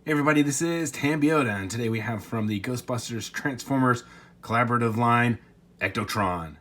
Hey everybody, this is Tambeyoda, and today we have from the Ghostbusters Transformers collaborative line, Ectotron.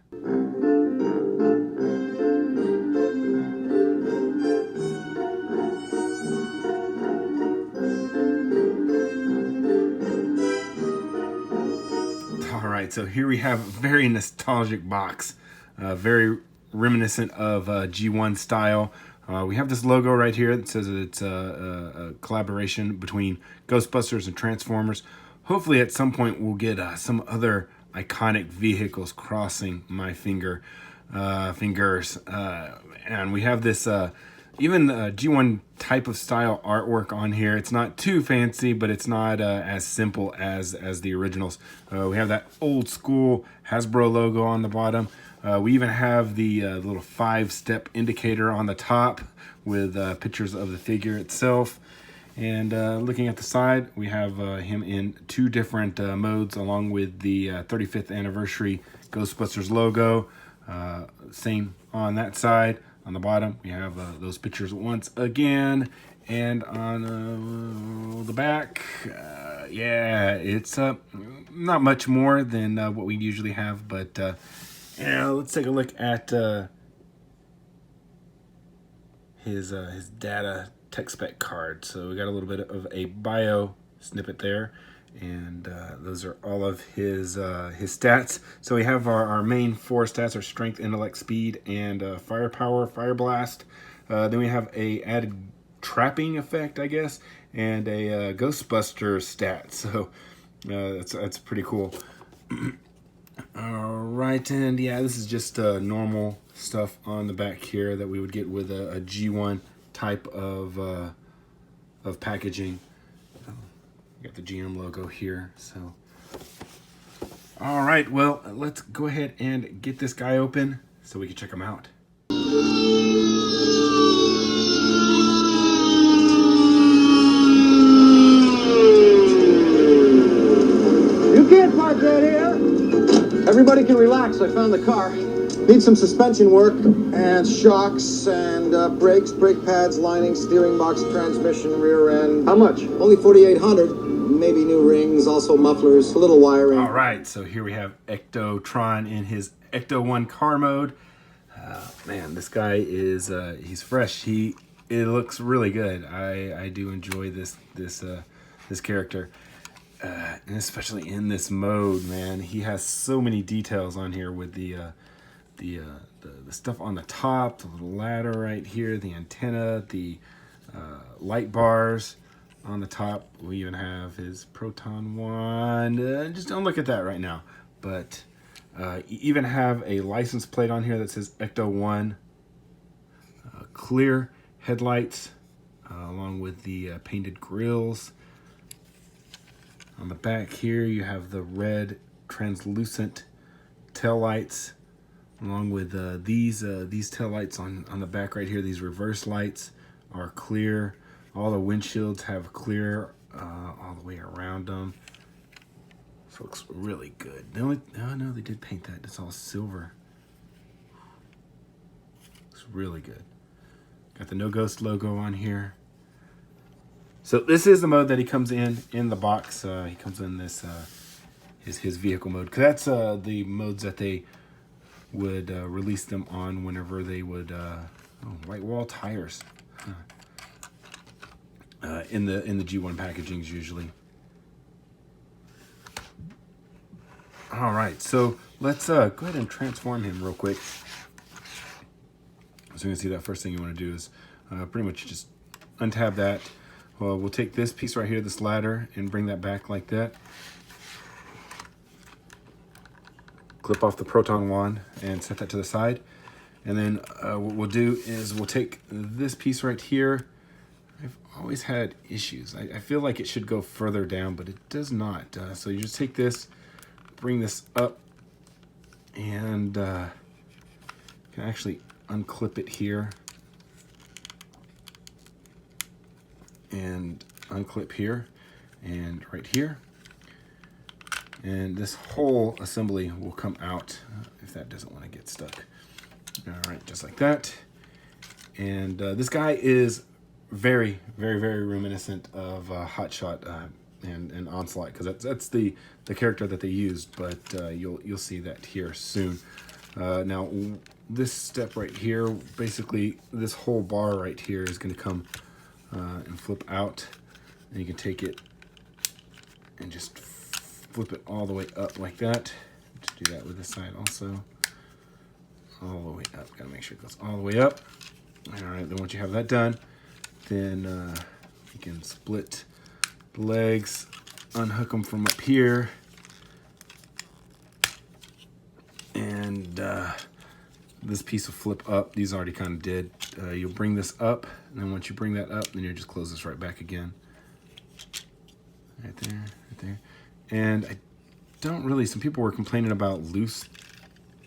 Alright, so here we have a very nostalgic box, very reminiscent of G1 style. We have this logo right here that says that it's a collaboration between Ghostbusters and Transformers. Hopefully at some point we'll get some other iconic vehicles crossing my fingers. And we have this even G1 type of style artwork on here. It's not too fancy, but it's not as simple as the originals. We have that old school Hasbro logo on the bottom. We even have the little 5-step indicator on the top with pictures of the figure itself. And looking at the side, we have him in 2 different modes along with the 35th anniversary Ghostbusters logo. Same on that side. On the bottom, we have those pictures once again. And on the back, yeah, it's not much more than what we usually have, but yeah, let's take a look at his data tech spec card. So we got a little bit of a bio snippet there, and those are all of his stats. So we have our main 4 stats: our strength, intellect, speed, and firepower, fire blast. Then we have a added trapping effect, I guess, and a Ghostbusters stat. So that's pretty cool. All right, and yeah, this is just normal stuff on the back here that we would get with a G1 type of packaging. Got the GM logo here. So, all right, well, let's go ahead and get this guy open so we can check him out. You can't park right here. Everybody can relax. I found the car. Need some suspension work and shocks and brakes, brake pads, lining, steering box, transmission, rear end. How much? Only $4,800. Maybe new rings, also mufflers, a little wiring. All right, so here we have Ectotron in his Ecto-1 car mode. Man, this guy is he's fresh. It looks really good. I do enjoy this character. And especially in this mode, man, he has so many details on here with the stuff on the top, the little ladder right here, the antenna, the light bars on the top. We even have his proton wand. Just don't look at that right now. But you even have a license plate on here that says Ecto-1. Clear headlights along with the painted grills. On the back here, you have the red translucent tail lights, along with these tail lights on the back right here. These reverse lights are clear. All the windshields have clear all the way around them. So it looks really good. Oh no, they did paint that. It's all silver. Looks really good. Got the No Ghost logo on here. So this is the mode that he comes in the box. He comes in this his vehicle mode, because that's the modes that they would release them on whenever they would white wall tires in the G1 packagings usually. All right, so let's go ahead and transform him real quick. So you can see that first thing you want to do is pretty much just untab that. Well, we'll take this piece right here, this ladder, and bring that back like that. Clip off the proton wand and set that to the side. And then what we'll do is we'll take this piece right here. I've always had issues. I feel like it should go further down, but it does not. So you just take this, bring this up, and you can actually unclip it here. And unclip here and right here, and this whole assembly will come out if that doesn't want to get stuck. All right, just like that. And this guy is very, very, very reminiscent of Hot Shot and Onslaught, because that's the character that they used. But you'll see that here soon. Now this step right here, basically this whole bar right here is going to come and flip out, and you can take it and just flip it all the way up like that. Just do that with this side also. All the way up. Gotta make sure it goes all the way up. All right, then once you have that done, then you can split the legs, unhook them from up here, and this piece will flip up. These already kind of did. You'll bring this up, and then once you bring that up, then you just close this right back again. Right there, right there. And I don't really, some people were complaining about loose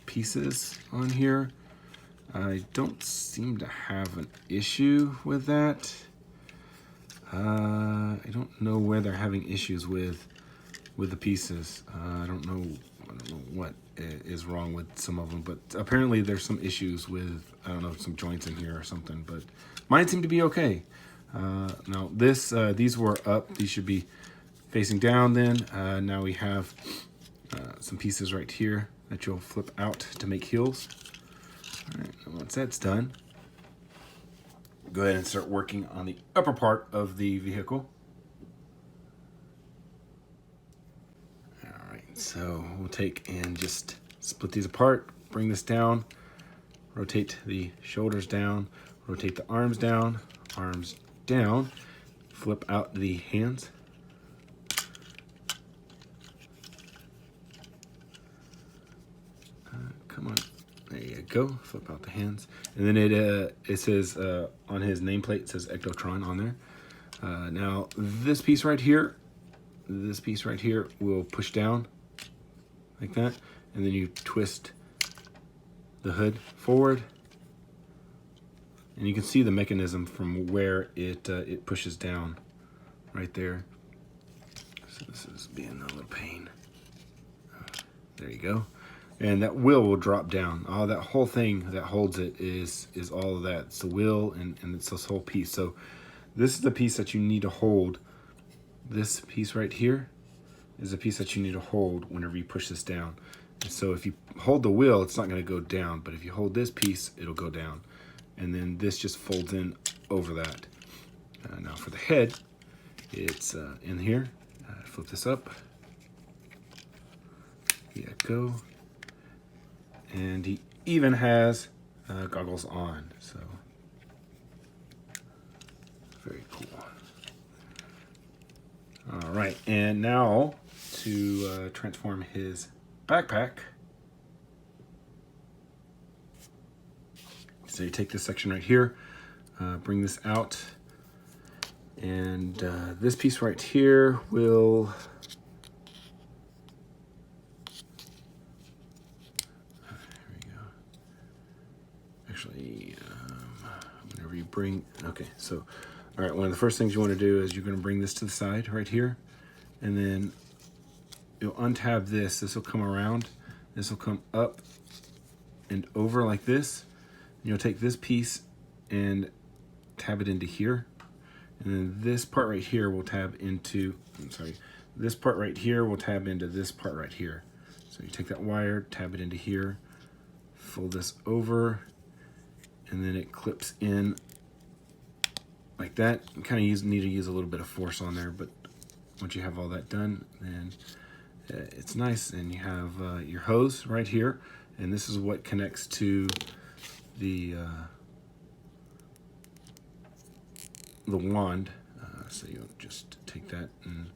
pieces on here. I don't seem to have an issue with that. I don't know where they're having issues with the pieces. I don't know what is wrong with some of them, but apparently there's some issues with, I don't know, some joints in here or something, but mine seem to be okay. Now these were up, these should be facing down then. Now we have some pieces right here that you'll flip out to make heels. All right, and once that's done, go ahead and start working on the upper part of the vehicle. All right, so we'll take and just split these apart, bring this down, rotate the shoulders down, rotate the arms down, flip out the hands. Come on, there you go. Flip out the hands, and then it says on his nameplate, it says Ectotron on there. Now this piece right here will push down like that, and then you twist the hood forward, and you can see the mechanism from where it pushes down right there. So this is being a little pain. There you go. And that wheel will drop down. All that whole thing that holds it is all of that. It's the wheel and it's this whole piece. So this is the piece that you need to hold. This piece right here is the piece that you need to hold whenever you push this down. And so if you hold the wheel, it's not going to go down. But if you hold this piece, it'll go down. And then this just folds in over that. Now for the head, it's in here. Flip this up. Yeah, go. And he even has goggles on, so very cool. All right, and now to transform his backpack. So you take this section right here, bring this out, and this piece right here will whenever you bring, okay, so, all right, one of the first things you want to do is you're going to bring this to the side right here, and then you'll untab this. This will come around, this will come up and over like this, and you'll take this piece and tab it into here, and then this part right here will tab into, this part right here will tab into this part right here. So you take that wire, tab it into here, fold this over, and then it clips in like that. You kind of need to use a little bit of force on there, but once you have all that done, then it's nice. And you have your hose right here, and this is what connects to the wand. So you'll just take that and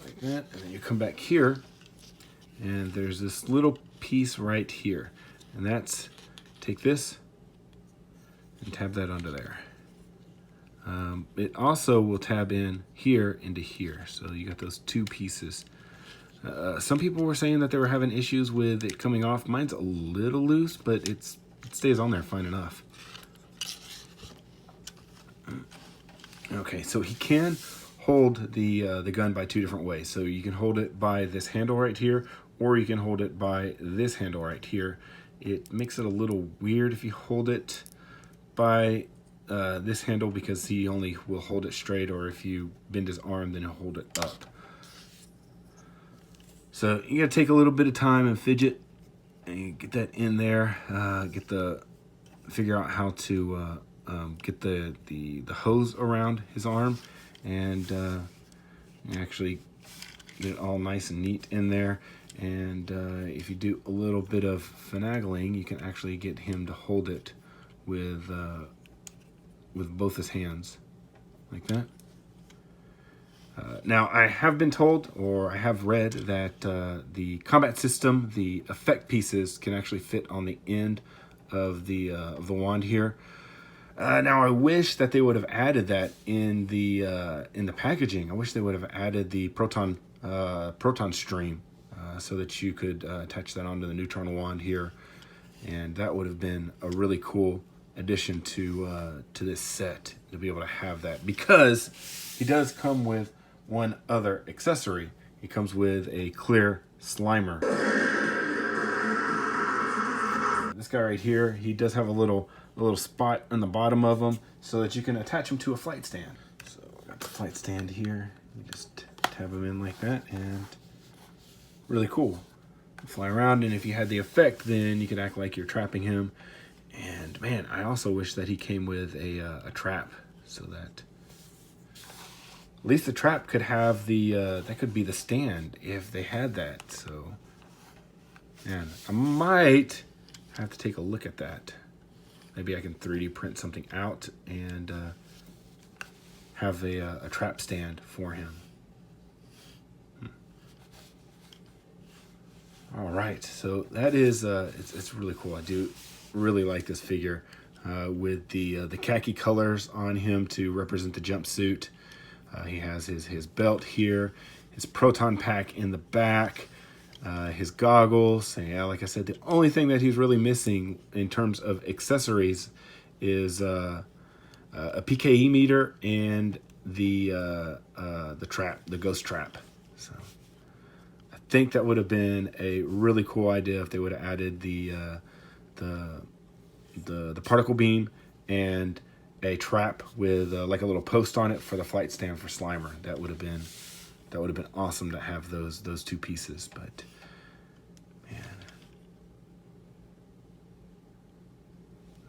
like that, and then you come back here, and there's this little piece right here, and that's, take this and tab that onto there. It also will tab in here into here, so you got those two pieces. Some people were saying that they were having issues with it coming off. Mine's a little loose, but it stays on there fine enough. Okay, so he can hold the gun by two different ways. So you can hold it by this handle right here, or you can hold it by this handle right here. It makes it a little weird if you hold it by this handle, because he only will hold it straight, or if you bend his arm, then he'll hold it up. So you gotta take a little bit of time and fidget and get that in there. Figure out how to get the hose around his arm, and actually get it all nice and neat in there. And if you do a little bit of finagling, you can actually get him to hold it with both his hands, like that. Now, I have been told, or I have read, that the combat system, the effect pieces, can actually fit on the end of the wand here. Now, I wish that they would have added that in the packaging. I wish they would have added the proton stream, so that you could attach that onto the neutron wand here, and that would have been a really cool addition to this set, to be able to have that, because he does come with one other accessory. He comes with a clear Slimer. This guy right here, he does have a little spot on the bottom of him so that you can attach him to a flight stand. So I got the flight stand here. You just tab him in like that, and really cool. Fly around, and if you had the effect, then you could act like you're trapping him. And man, I also wish that he came with a trap, so that at least the trap could have that could be the stand if they had that. So, man, I might have to take a look at that. Maybe I can 3D print something out and have a trap stand for him. All right, so that is it's really cool. I do really like this figure with the khaki colors on him to represent the jumpsuit. He has his belt here, his proton pack in the back, his goggles. And yeah, like I said, the only thing that he's really missing in terms of accessories is a PKE meter and the trap, the ghost trap. So I think that would have been a really cool idea if they would have added the particle beam and a trap with like a little post on it for the flight stand for Slimer. That would have been awesome to have those two pieces. But man,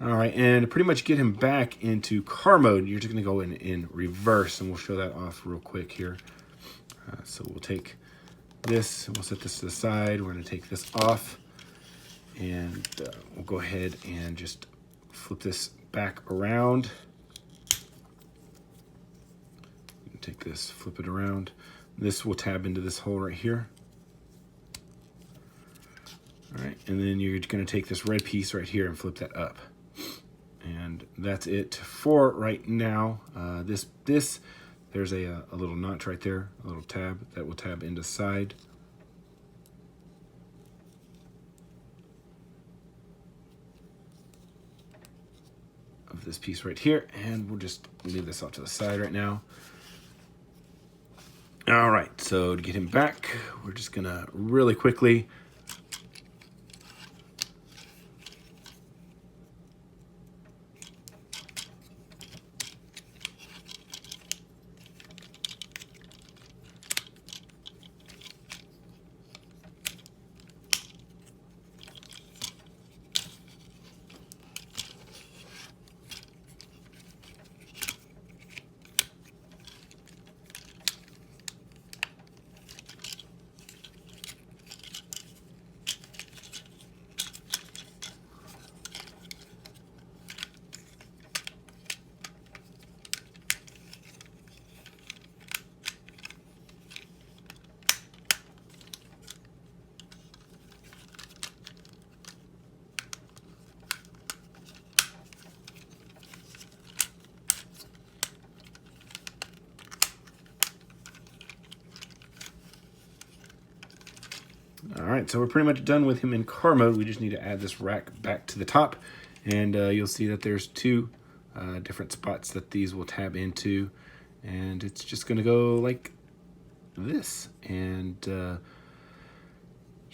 all right, and to pretty much get him back into car mode, you're just gonna go in reverse, and we'll show that off real quick here. So we'll take this and we'll set this to the side. We're gonna take this off, and we'll go ahead and just flip this back around. Take this, flip it around. This will tab into this hole right here. All right, and then you're going to take this red piece right here and flip that up. And that's it for right now. There's a little notch right there, a little tab that will tab into side. Of this piece right here, and we'll just leave this off to the side right now. All right, so to get him back, we're just gonna really quickly All right, so we're pretty much done with him in car mode. We just need to add this rack back to the top, and you'll see that there's two different spots that these will tab into, and it's just gonna go like this. And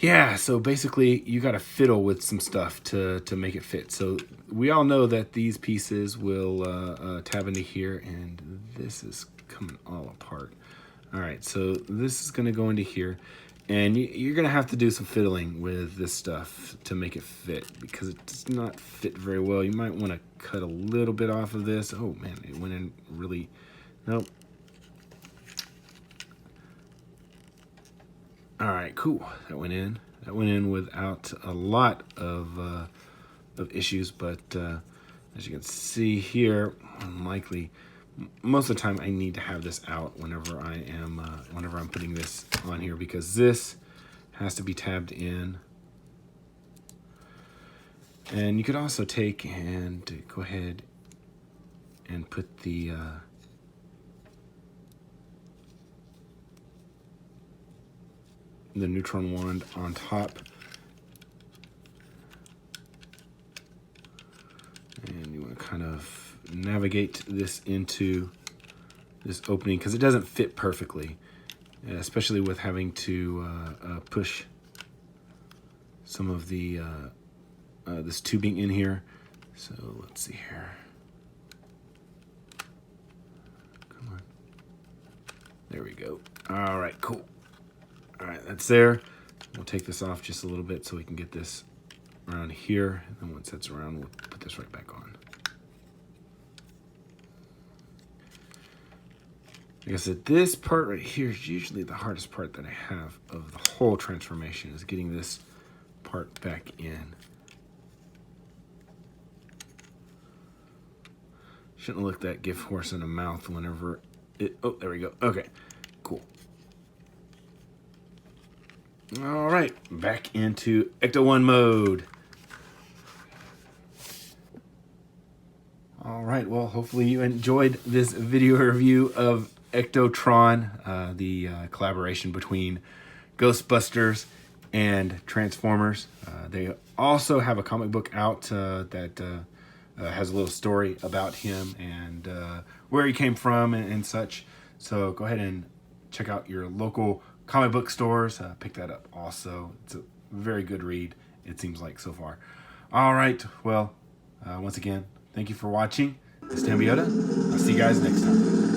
Yeah, so basically you got to fiddle with some stuff to make it fit. So we all know that these pieces will tab into here, and this is coming all apart. All right, so this is going to go into here, and you're going to have to do some fiddling with this stuff to make it fit, because it does not fit very well. You might want to cut a little bit off of this. Oh man, it went in really, nope. All right, cool. That went in. That went in without a lot of issues, but as you can see here, unlikely. Most of the time, I need to have this out whenever I'm putting this on here, because this has to be tabbed in. And you could also take and go ahead and put the neutron wand on top, and you want to kind of navigate this into this opening, because it doesn't fit perfectly, especially with having to push some of the this tubing in here. So let's see here. Come on. There we go. All right, cool. All right, that's there. We'll take this off just a little bit so we can get this around here. And then once that's around, we'll put this right back on. Like I said, this part right here is usually the hardest part that I have of the whole transformation, is getting this part back in. Shouldn't look that gift horse in the mouth whenever it, oh, there we go. Okay, cool. All right, back into Ecto-1 mode. All right, well, hopefully you enjoyed this video review of Ectotron, the collaboration between Ghostbusters and Transformers. They also have a comic book out that has a little story about him and where he came from and such. So go ahead and check out your local comic book stores. Pick that up also. It's a very good read, it seems like, so far. All right, well, once again, thank you for watching. It's Tambeyoda. I'll see you guys next time.